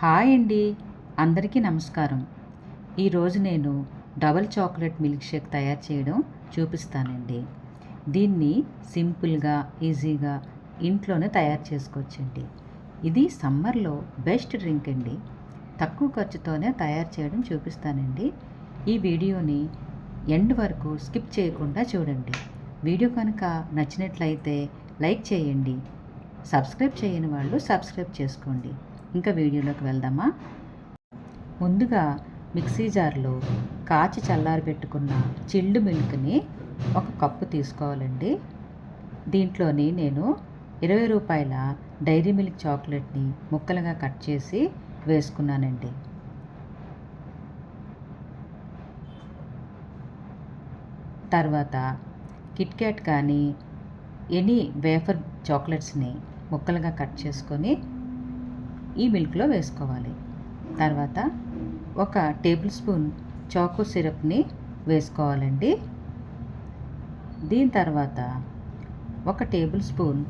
Hi అండి, అందరికీ నమస్కారం. ఈరోజు నేను డబల్ చాక్లెట్ మిల్క్ షేక్ తయారు చేయడం చూపిస్తానండి. దీన్ని సింపుల్గా, ఈజీగా ఇంట్లోనే తయారు చేసుకోవచ్చండి. ఇది సమ్మర్లో బెస్ట్ డ్రింక్ అండి. తక్కువ ఖర్చుతోనే తయారు చేయడం చూపిస్తానండి. ఈ వీడియోని ఎండ్ వరకు స్కిప్ చేయకుండా చూడండి. వీడియో కనుక నచ్చినట్లయితే లైక్ చేయండి. సబ్స్క్రైబ్ చేయని వాళ్ళు సబ్స్క్రైబ్ చేసుకోండి. ఇంకా వీడియోలోకి వెళ్దామా? ముందుగా మిక్సీ జార్లో కాచి చల్లారి పెట్టుకున్న చిల్డ్ మిల్క్ని ఒక కప్పు తీసుకోవాలండి. దీంట్లోని నేను 20 రూపాయల డైరీ మిల్క్ చాక్లెట్ని ముక్కలుగా కట్ చేసి వేసుకున్నానండి. తర్వాత కిట్ క్యాట్ కానీ ఎనీ వేఫర్ చాక్లెట్స్ని ముక్కలుగా కట్ చేసుకొని ఈ మిల్క్లో వేసుకోవాలి. తర్వాత ఒక టేబుల్ స్పూన్ చాకో సిరప్ని వేసుకోవాలండి. దీని తర్వాత ఒక టేబుల్ స్పూన్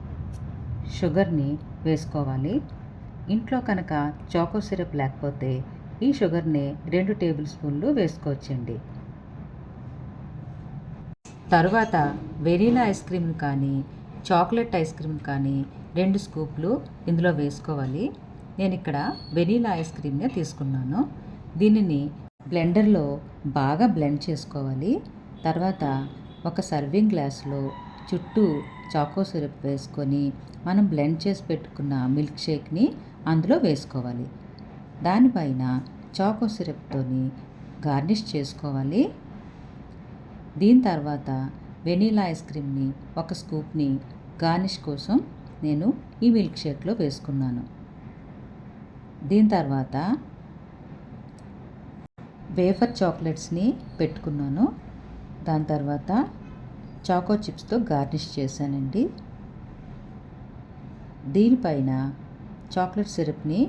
షుగర్ని వేసుకోవాలి. ఇంట్లో కనుక చాకో సిరప్ లేకపోతే ఈ షుగర్ని 2 టేబుల్ స్పూన్లు వేసుకోవచ్చండి. తర్వాత వెనీలా ఐస్ క్రీమ్ కానీ చాక్లెట్ ఐస్ క్రీమ్ కానీ 2 స్కూప్లు ఇందులో వేసుకోవాలి. నేను ఇక్కడ వెనీలా ఐస్ క్రీమ్నే తీసుకున్నాను. దీనిని బ్లెండర్లో బాగా బ్లెండ్ చేసుకోవాలి. తర్వాత ఒక సర్వింగ్ గ్లాస్లో చుట్టూ చాకో సిరప్ వేసుకొని మనం బ్లెండ్ చేసి పెట్టుకున్న మిల్క్ షేక్ని అందులో వేసుకోవాలి. దానిపైన చాకో సిరప్తోని గార్నిష్ చేసుకోవాలి. దీని తర్వాత వెనీలా ఐస్ క్రీమ్ని ఒక స్కూప్ని గార్నిష్ కోసం నేను ఈ మిల్క్ షేక్లో వేసుకున్నాను. దీని తర్వాత వేఫర్ చాక్లెట్స్ని పెట్టుకున్నాను. దాని తర్వాత చాకో చిప్స్తో గార్నిష్ చేశానండి. దీనిపైన చాక్లెట్ సిరప్ని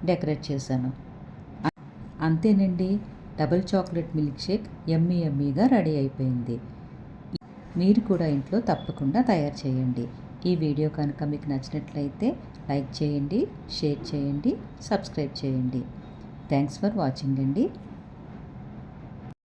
డెకరేట్ చేశాను. అంతేనండి, డబుల్ చాక్లెట్ మిల్క్ షేక్ యమ్మీగా రెడీ అయిపోయింది. మీరు కూడా ఇంట్లో తప్పకుండా తయారు చేయండి. ఈ వీడియో కనుక మీకు నచ్చినట్లయితే లైక్ చేయండి, షేర్ చేయండి, సబ్స్క్రైబ్ చేయండి. థ్యాంక్స్ ఫర్ వాచింగ్ అండి.